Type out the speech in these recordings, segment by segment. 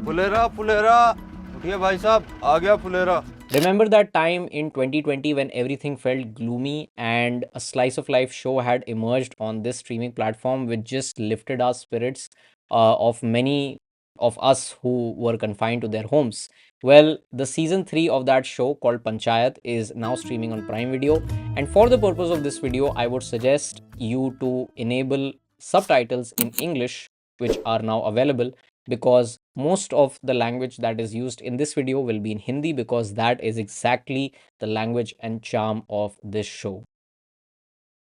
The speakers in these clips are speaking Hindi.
फुलेरा फुलेरा, उठिए भाई साहब, आ गया Phulera. Remember that time in 2020 when everything felt gloomy and a slice of life show had emerged on this streaming platform which just lifted our spirits of many of us who were confined to their homes? Well, the season 3 of that show called Panchayat is now streaming on Prime Video. And for the purpose of this video, I would suggest you to enable subtitles in English, which are now available, because most of the language that is used in this video will be in Hindi, because that is exactly the language and charm of this show.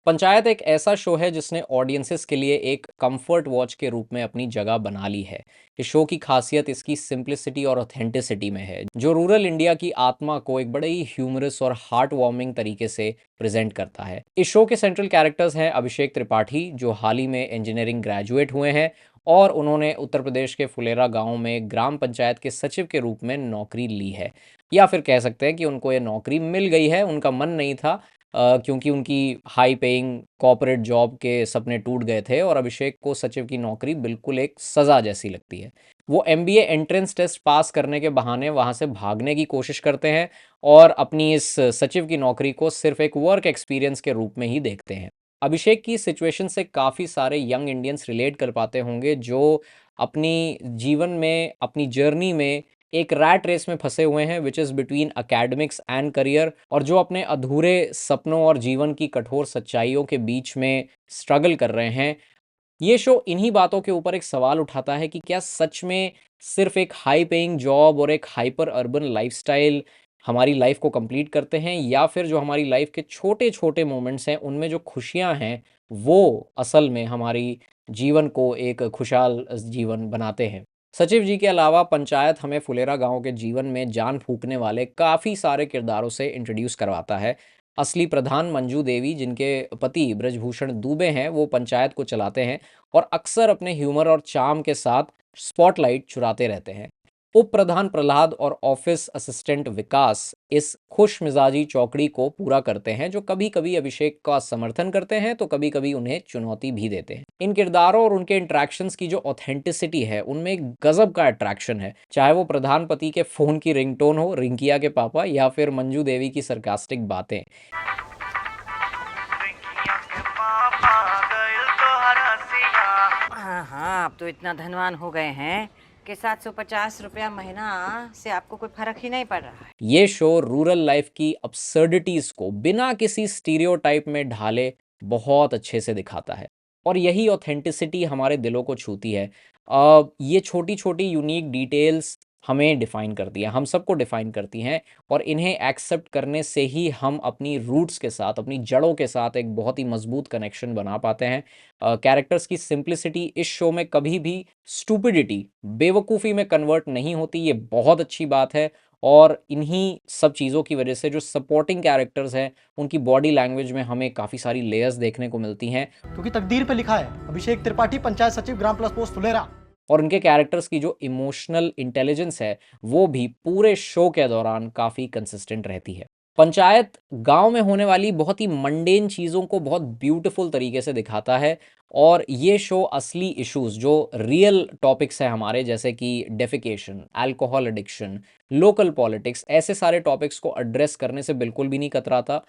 Panchayat एक ऐसा शो है जिसने ऑडियंसेस के लिए एक कंफर्ट वॉच के रूप में अपनी जगह बना ली है। इस शो की खासियत इसकी सिंप्लिसिटी और ऑथेंटिसिटी में है, जो रूरल इंडिया की आत्मा को एक बड़े ही ह्यूमरस और हार्ट वार्मिंग तरीके से प्रेजेंट करता है। इस शो के सेंट्रल कैरेक्टर्स हैं अभिषेक त्रिपाठी, जो हाल ही में इंजीनियरिंग ग्रेजुएट हुए हैं और उन्होंने उत्तर प्रदेश के फुलेरा गांव में ग्राम पंचायत के सचिव के रूप में नौकरी ली है, या फिर कह सकते हैं कि उनको ये नौकरी मिल गई है। उनका मन नहीं था, क्योंकि उनकी हाई पेइंग कॉर्पोरेट जॉब के सपने टूट गए थे और अभिषेक को सचिव की नौकरी बिल्कुल एक सज़ा जैसी लगती है। वो एमबीए एंट्रेंस टेस्ट पास करने के बहाने वहाँ से भागने की कोशिश करते हैं और अपनी इस सचिव की नौकरी को सिर्फ एक वर्क एक्सपीरियंस के रूप में ही देखते हैं। अभिषेक की सिचुएशन से काफ़ी सारे यंग इंडियंस रिलेट कर पाते होंगे, जो अपनी जीवन में, अपनी जर्नी में एक रैट रेस में फंसे हुए हैं, which is between academics and career, और जो अपने अधूरे सपनों और जीवन की कठोर सच्चाइयों के बीच में स्ट्रगल कर रहे हैं। ये शो इन्हीं बातों के ऊपर एक सवाल उठाता है कि क्या सच में सिर्फ एक हाई पेइंग जॉब और एक हाइपर अर्बन लाइफस्टाइल हमारी लाइफ को कंप्लीट करते हैं, या फिर जो हमारी लाइफ के छोटे छोटे मोमेंट्स हैं उनमें जो खुशियां हैं वो असल में हमारी जीवन को एक खुशहाल जीवन बनाते हैं। सचिव जी के अलावा पंचायत हमें फुलेरा गांव के जीवन में जान फूंकने वाले काफ़ी सारे किरदारों से इंट्रोड्यूस करवाता है। असली प्रधान मंजू देवी, जिनके पति ब्रजभूषण दुबे हैं, वो पंचायत को चलाते हैं और अक्सर अपने ह्यूमर और चार्म के साथ स्पॉटलाइट चुराते रहते हैं। उप प्रधान प्रहलाद और ऑफिस असिस्टेंट विकास इस खुश मिजाजी चौकड़ी को पूरा करते हैं, जो कभी कभी अभिषेक का समर्थन करते हैं तो कभी कभी उन्हें चुनौती भी देते हैं। इन किरदारों और उनके इंटरेक्शंस की जो ऑथेंटिसिटी है उनमें एक गजब का अट्रैक्शन है, चाहे वो प्रधानपति के फोन की रिंगटोन हो, रिंकिया के पापा, या फिर मंजू देवी की सरकास्टिक बातें। हाँ हाँ, अब तो इतना धनवान हो गए हैं कि 750 रुपया महीना से आपको कोई फर्क ही नहीं पड़ रहा है। ये शो रूरल लाइफ की अब्सर्डिटीज को बिना किसी स्टीरियोटाइप में ढाले बहुत अच्छे से दिखाता है, और यही ऑथेंटिसिटी हमारे दिलों को छूती है। ये छोटी छोटी यूनिक डिटेल्स हमें डिफाइन करती हैं, हम सबको डिफाइन करती हैं, और इन्हें एक्सेप्ट करने से ही हम अपनी रूट्स के साथ, अपनी जड़ों के साथ एक बहुत ही मजबूत कनेक्शन बना पाते हैं। कैरेक्टर्स की सिंप्लिसिटी इस शो में कभी भी स्टूपिडिटी, बेवकूफ़ी में कन्वर्ट नहीं होती, ये बहुत अच्छी बात है। और इन्हीं सब चीज़ों की वजह से जो सपोर्टिंग कैरेक्टर्स हैं उनकी बॉडी लैंग्वेज में हमें काफ़ी सारी लेयर्स देखने को मिलती हैं, क्योंकि तकदीर पे लिखा है अभिषेक त्रिपाठी पंचायत सचिव ग्राम प्लस पोस्ट फुलेरा। और उनके कैरेक्टर्स की जो इमोशनल इंटेलिजेंस है वो भी पूरे शो के दौरान काफ़ी कंसिस्टेंट रहती है। पंचायत गांव में होने वाली बहुत ही मंडेन चीज़ों को बहुत ब्यूटीफुल तरीके से दिखाता है, और ये शो असली इश्यूज, जो रियल टॉपिक्स हैं हमारे, जैसे कि defecation, alcohol addiction, local politics, ऐसे सारे टॉपिक्स को एड्रेस करने से बिल्कुल भी नहीं कतराता।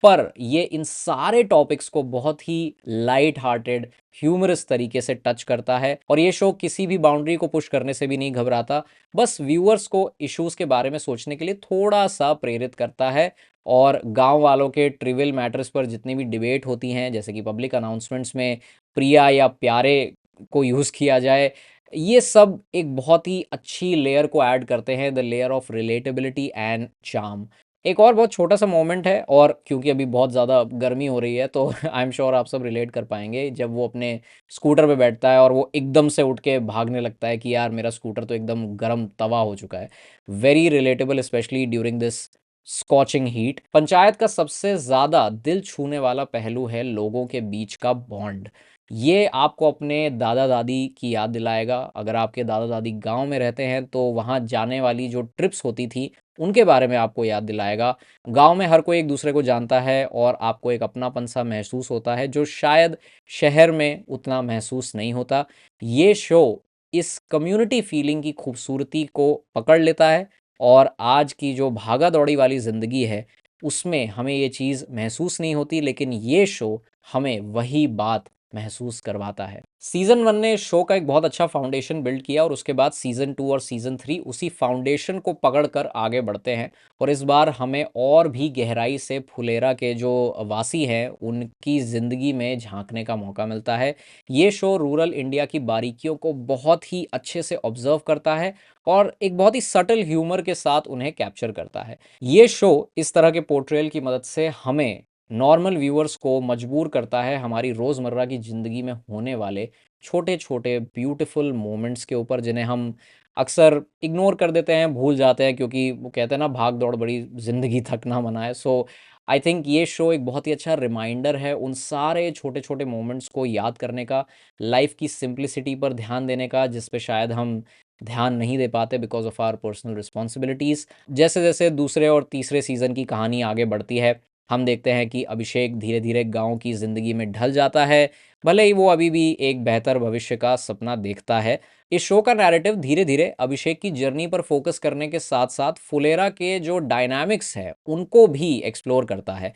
पर ये इन सारे टॉपिक्स को बहुत ही लाइट हार्टेड, ह्यूमरस तरीके से टच करता है, और ये शो किसी भी बाउंड्री को पुश करने से भी नहीं घबराता, बस व्यूअर्स को इश्यूज के बारे में सोचने के लिए थोड़ा सा प्रेरित करता है। और गांव वालों के ट्रिवियल मैटर्स पर जितनी भी डिबेट होती हैं, जैसे कि पब्लिक अनाउंसमेंट्स में प्रिया या प्यारे को यूज़ किया जाए, ये सब एक बहुत ही अच्छी लेयर को ऐड करते हैं, the layer of relatability and charm. एक और बहुत छोटा सा मोमेंट है, और क्योंकि अभी बहुत ज़्यादा गर्मी हो रही है तो आई एम श्योर आप सब रिलेट कर पाएंगे, जब वो अपने स्कूटर पे बैठता है और वो एकदम से उठ के भागने लगता है कि यार मेरा स्कूटर तो एकदम गर्म तवा हो चुका है। Very relatable, specially during this scorching heat. Panchayat का सबसे ज़्यादा दिल छूने वाला पहलू है लोगों के बीच का बॉन्ड। ये आपको अपने दादा दादी की याद दिलाएगा। अगर आपके दादा दादी गांव में रहते हैं तो वहाँ जाने वाली जो ट्रिप्स होती थी उनके बारे में आपको याद दिलाएगा। गांव में हर कोई एक दूसरे को जानता है और आपको एक अपनापन सा महसूस होता है, जो शायद शहर में उतना महसूस नहीं होता। ये शो इस कम्युनिटी फीलिंग की खूबसूरती को पकड़ लेता है और आज की जो भागा दौड़ी वाली ज़िंदगी है उसमें हमें ये चीज़ महसूस नहीं होती, लेकिन ये शो हमें वही बात महसूस करवाता है। सीज़न 1 ने शो का एक बहुत अच्छा फाउंडेशन बिल्ड किया और उसके बाद सीज़न 2 और सीज़न 3 उसी फाउंडेशन को पकड़ कर आगे बढ़ते हैं और इस बार हमें और भी गहराई से फुलेरा के जो वासी हैं उनकी ज़िंदगी में झांकने का मौका मिलता है। ये शो रूरल इंडिया की बारीकियों को बहुत ही अच्छे से ऑब्जर्व करता है और एक बहुत ही सटल ह्यूमर के साथ उन्हें कैप्चर करता है। ये शो इस तरह के पोर्ट्रेयल की मदद से हमें नॉर्मल व्यूअर्स को मजबूर करता है हमारी रोज़मर्रा की ज़िंदगी में होने वाले छोटे-छोटे ब्यूटीफुल मोमेंट्स के ऊपर, जिन्हें हम अक्सर इग्नोर कर देते हैं, भूल जाते हैं, क्योंकि वो कहते हैं ना, भाग-दौड़ बड़ी ज़िंदगी थक ना मनाए। सो आई थिंक ये शो एक बहुत ही अच्छा रिमाइंडर है उन सारे छोटे-छोटे मोमेंट्स को याद करने का, लाइफ़ की सिंप्लिसिटी पर ध्यान देने का, जिस पे शायद हम ध्यान नहीं दे पाते because of our personal responsibilities. जैसे-जैसे दूसरे और तीसरे सीज़न की कहानी आगे बढ़ती है, हम देखते हैं कि अभिषेक धीरे-धीरे गाँव की ज़िंदगी में ढल जाता है, भले ही वो अभी भी एक बेहतर भविष्य का सपना देखता है। इस शो का नैरेटिव धीरे-धीरे अभिषेक की जर्नी पर फोकस करने के साथ-साथ फुलेरा के जो डायनामिक्स हैं, उनको भी एक्सप्लोर करता है।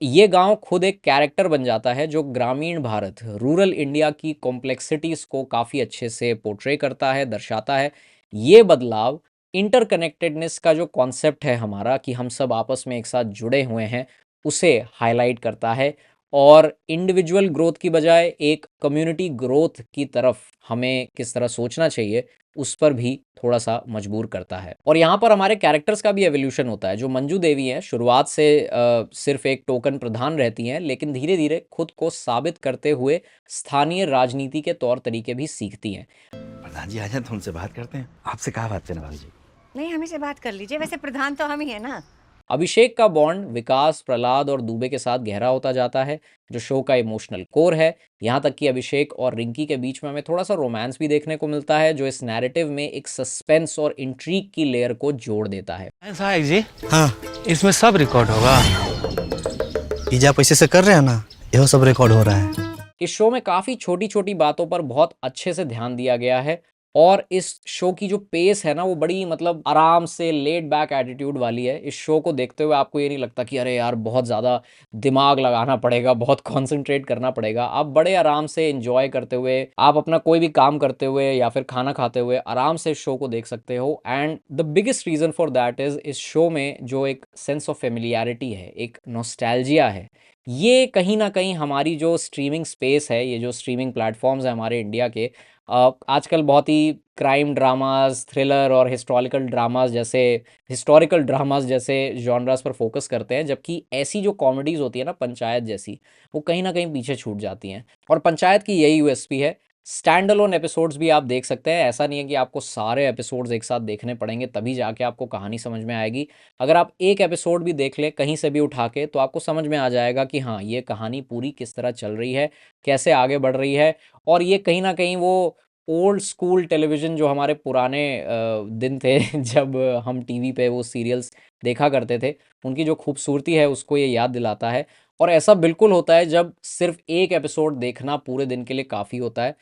ये गाँव खुद एक कैरेक्टर बन जाता है जो ग्रामीण भारत, रूरल इंडिया की कॉम्प्लेक्सिटीज़ को काफ़ी अच्छे से पोर्ट्रे करता है, दर्शाता है। ये बदलाव इंटरकनेक्टेडनेस का जो कॉन्सेप्ट है हमारा, कि हम सब आपस में एक साथ जुड़े हुए हैं, उसे हाइलाइट करता है और इंडिविजुअल ग्रोथ की बजाय एक कम्युनिटी ग्रोथ की तरफ हमें किस तरह सोचना चाहिए, उस पर भी थोड़ा-सा मजबूर करता है। और यहाँ पर हमारे कैरेक्टर्स का भी एवोल्यूशन होता है। जो मंजू देवी हैं, शुरुआत से सिर्फ़ एक टोकन प्रधान रहती हैं, लेकिन धीरे-धीरे खुद को साबित करते हुए स्थानीय राजनीति के तौर-तरीके भी सीखती हैं। प्रधान जी आ जाए तो उनसे बात करते हैं। आपसे कहा बात करना भाभी जी। नहीं, हमी से बात कर लीजिए, वैसे प्रधान तो हम ही है ना। अभिषेक का बॉन्ड विकास, प्रहलाद और दुबे के साथ गहरा होता जाता है, जो शो का इमोशनल कोर है। यहाँ तक कि अभिषेक और रिंकी के बीच में हमें थोड़ा-सा रोमांस भी देखने को मिलता है, जो इस नैरेटिव में एक सस्पेंस और इंट्रिग की लेयर को जोड़ देता है। ऐसा है जी, हाँ इसमें सब रिकॉर्ड होगा। ये आप ऐसे से कर रहे हैं ना, यह सब रिकॉर्ड हो रहा है। इस शो में काफ़ी छोटी-छोटी बातों पर बहुत अच्छे से ध्यान दिया गया है और इस शो की जो पेस है ना, वो बड़ी मतलब आराम से लेड बैक एटीट्यूड वाली है। इस शो को देखते हुए आपको ये नहीं लगता कि अरे यार बहुत ज़्यादा दिमाग लगाना पड़ेगा, बहुत कॉन्संट्रेट करना पड़ेगा। आप बड़े आराम से एन्जॉय करते हुए, आप अपना कोई भी काम करते हुए या फिर खाना खाते हुए आराम से इस शो को देख सकते हो। And the biggest reason for that is, इस शो में जो एक सेंस ऑफ फ़ैमिलियरिटी है, एक नॉस्टैल्जिया है, ये कहीं न कहीं हमारी जो स्ट्रीमिंग स्पेस है, ये जो स्ट्रीमिंग प्लेटफ़ॉर्म्स हैं हमारे इंडिया के, आजकल बहुत ही क्राइम ड्रामास, थ्रिलर और हिस्टोरिकल ड्रामास जैसे जॉनरास पर फोकस करते हैं, जबकि ऐसी जो कॉमेडीज़ होती है ना, पंचायत जैसी, वो कहीं न कहीं पीछे छूट जाती हैं। और पंचायत की यही यूएसपी है। स्टैंड अलोन एपिसोड्स भी आप देख सकते हैं। ऐसा नहीं है कि आपको सारे एपिसोड्स एक साथ देखने पड़ेंगे तभी जाके आपको कहानी समझ में आएगी। अगर आप एक एपिसोड भी देख लें कहीं से भी उठा के, तो आपको समझ में आ जाएगा कि हाँ, ये कहानी पूरी किस तरह चल रही है, कैसे आगे बढ़ रही है। और ये कहीं न कहीं वो ओल्ड स्कूल टेलीविज़न, जो हमारे पुराने दिन थे जब हम टीवी पे वो सीरियल्स देखा करते थे, उनकी जो खूबसूरती है उसको ये याद दिलाता है। और ऐसा बिल्कुल होता है जब सिर्फ़ एक एपिसोड देखना पूरे दिन के लिए काफ़ी होता है।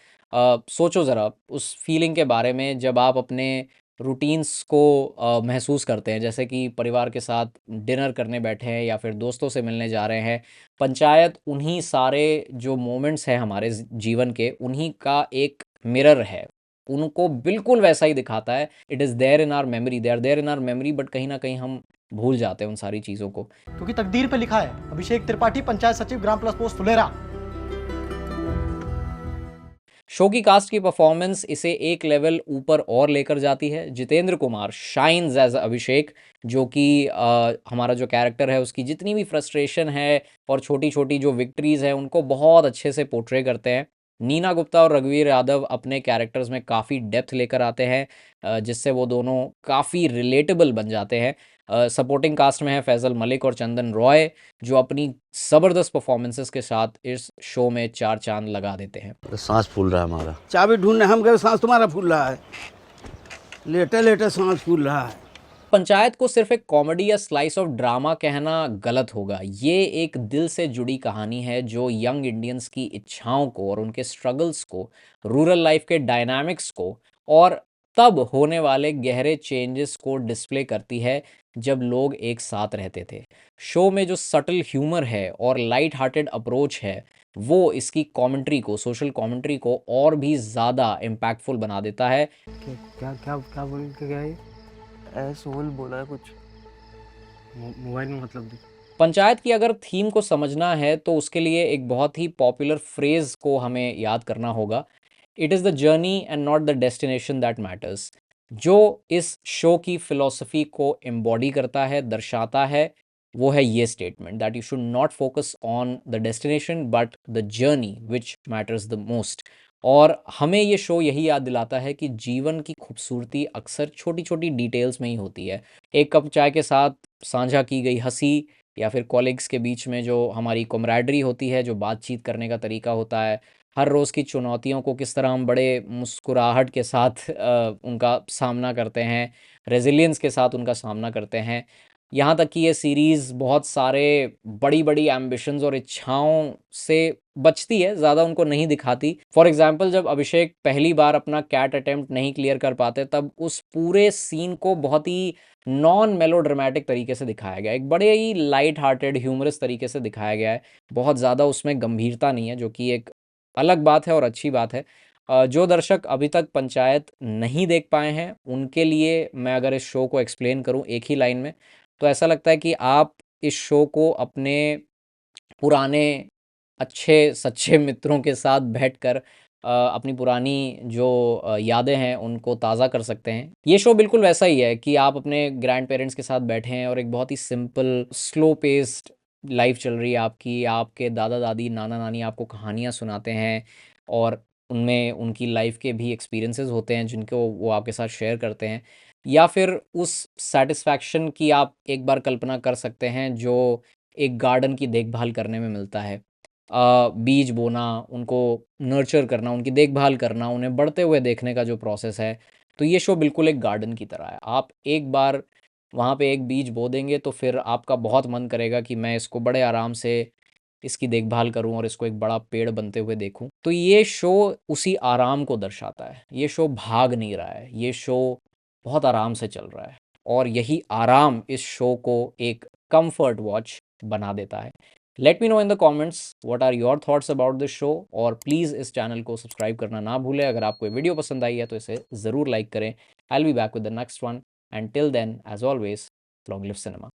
सोचो ज़रा उस फीलिंग के बारे में, जब आप अपने रूटीन्स को महसूस करते हैं, जैसे कि परिवार के साथ डिनर करने बैठे हैं या फिर दोस्तों से मिलने जा रहे हैं। पंचायत उन्हीं सारे जो मोमेंट्स हैं हमारे जीवन के, उन्हीं का एक मिरर है। उनको बिल्कुल वैसा ही दिखाता है। It is there in our memory, they are there in our memory, but कहीं न कहीं हम भूल जाते हैं उन सारी चीज़ों को। क्योंकि तकदीर पे लिखा है अभिषेक त्रिपाठी, पंचायत सचिव, gram plus post Phulera. Show की कास्ट की परफॉर्मेंस इसे एक लेवल ऊपर और लेकर जाती है। जितेंद्र कुमार शाइन्स एज अभिषेक, जो कि हमारा जो कैरेक्टर है उसकी जितनी भी फ्रस्ट्रेशन है और छोटी-छोटी जो विक्ट्रीज़ हैं उनको बहुत अच्छे से पोर्ट्रे करते हैं। नीना गुप्ता और रघुवीर यादव अपने कैरेक्टर्स में काफ़ी डेप्थ लेकर आते हैं, जिससे वो दोनों काफ़ी रिलेटेबल बन जाते हैं। सपोर्टिंग कास्ट में है फैज़ल मलिक और चंदन रॉय, जो अपनी ज़बरदस्त परफॉर्मेंसेस के साथ इस शो में 4 चाँद लगा देते हैं। सांस फूल रहा है हमारा। चाबी ढूंढने हम गए, सांस तुम्हारा फूल रहा है। लेटे लेटे सांस फूल रहा है। पंचायत को सिर्फ एक कॉमेडी या स्लाइस ऑफ ड्रामा कहना गलत होगा। ये एक दिल से जुड़ी कहानी है जो यंग इंडियंस की इच्छाओं को और उनके स्ट्रगल्स को, रूरल लाइफ के डायनामिक्स को और तब होने वाले गहरे चेंजेस को डिस्प्ले करती है जब लोग एक साथ रहते थे। शो में जो सटल ह्यूमर है और लाइट हार्टेड अप्रोच है वो इसकी कमेंट्री को, सोशल कमेंट्री को और भी ज़्यादा इम्पैक्टफुल बना देता है। क्या क्या क्या बोल के गया ये? सोहल बोला है कुछ। मोबाइल में मतलब दे। पंचायत की अगर थीम को समझना है तो उसके लिए एक बहुत ही पॉपुलर फ्रेज को हमें याद करना होगा, it is the journey and not the destination that matters. जो इस शो की फिलॉसफी को एम्बॉडी करता है, दर्शाता है, वो है ये statement that you should not focus on the destination but the journey which matters the most. और हमें ये शो यही याद दिलाता है कि जीवन की खूबसूरती अक्सर छोटी छोटी डिटेल्स में ही होती है। एक कप चाय के साथ साझा की गई हंसी, या फिर कॉलिग्स के बीच में जो हमारी कमराडरी होती है, जो बातचीत करने का तरीका होता है, हर रोज़ की चुनौतियों को किस तरह हम बड़े मुस्कुराहट के साथ उनका सामना करते हैं, रेजिलियंस के साथ उनका सामना करते हैं। यहाँ तक कि ये सीरीज़ बहुत सारे बड़ी बड़ी एम्बिशंस और इच्छाओं से बचती है, ज़्यादा उनको नहीं दिखाती। फॉर एग्जांपल जब अभिषेक पहली बार अपना कैट अटेम्प्ट नहीं क्लियर कर पाते तब उस पूरे सीन को बहुत ही नॉन मेलोड्रामेटिक तरीके से दिखाया गया है, एक बड़े ही लाइट हार्टेड ह्यूमरस तरीके से दिखाया गया है। बहुत ज़्यादा उसमें गंभीरता नहीं है, जो कि एक अलग बात है और अच्छी बात है। जो दर्शक अभी तक पंचायत नहीं देख पाए हैं उनके लिए मैं अगर इस शो को एक्सप्लेन करूं एक ही लाइन में, तो ऐसा लगता है कि आप इस शो को अपने पुराने अच्छे सच्चे मित्रों के साथ बैठकर अपनी पुरानी जो यादें हैं उनको ताज़ा कर सकते हैं। ये शो बिल्कुल वैसा ही है कि आप अपने ग्रैंड पेरेंट्स के साथ बैठे हैं और एक बहुत ही सिंपल स्लो पेस्ड लाइफ चल रही है आपकी, आपके दादा दादी नाना नानी आपको कहानियाँ सुनाते हैं और उनमें उनकी लाइफ के भी एक्सपीरियंसेस होते हैं जिनको वो आपके साथ शेयर करते हैं। या फिर उस सेटिस्फैक्शन की आप एक बार कल्पना कर सकते हैं जो एक गार्डन की देखभाल करने में मिलता है। बीज बोना, उनको नर्चर करना, उनकी देखभाल करना, उन्हें बढ़ते हुए देखने का जो प्रोसेस है, तो ये शो बिल्कुल एक गार्डन की तरह है। आप एक बार वहाँ पे एक बीज बो देंगे तो फिर आपका बहुत मन करेगा कि मैं इसको बड़े आराम से इसकी देखभाल करूं और इसको एक बड़ा पेड़ बनते हुए देखूं। तो ये शो उसी आराम को दर्शाता है। ये शो भाग नहीं रहा है, ये शो बहुत आराम से चल रहा है और यही आराम इस शो को एक कंफर्ट वॉच बना देता है। Let me know in the comments what are your thoughts about this show और प्लीज़ इस चैनल को सब्सक्राइब करना ना भूलें। अगर आपको ये वीडियो पसंद आई है तो इसे ज़रूर लाइक करें। I will be back with the next one and till then as always long live cinema.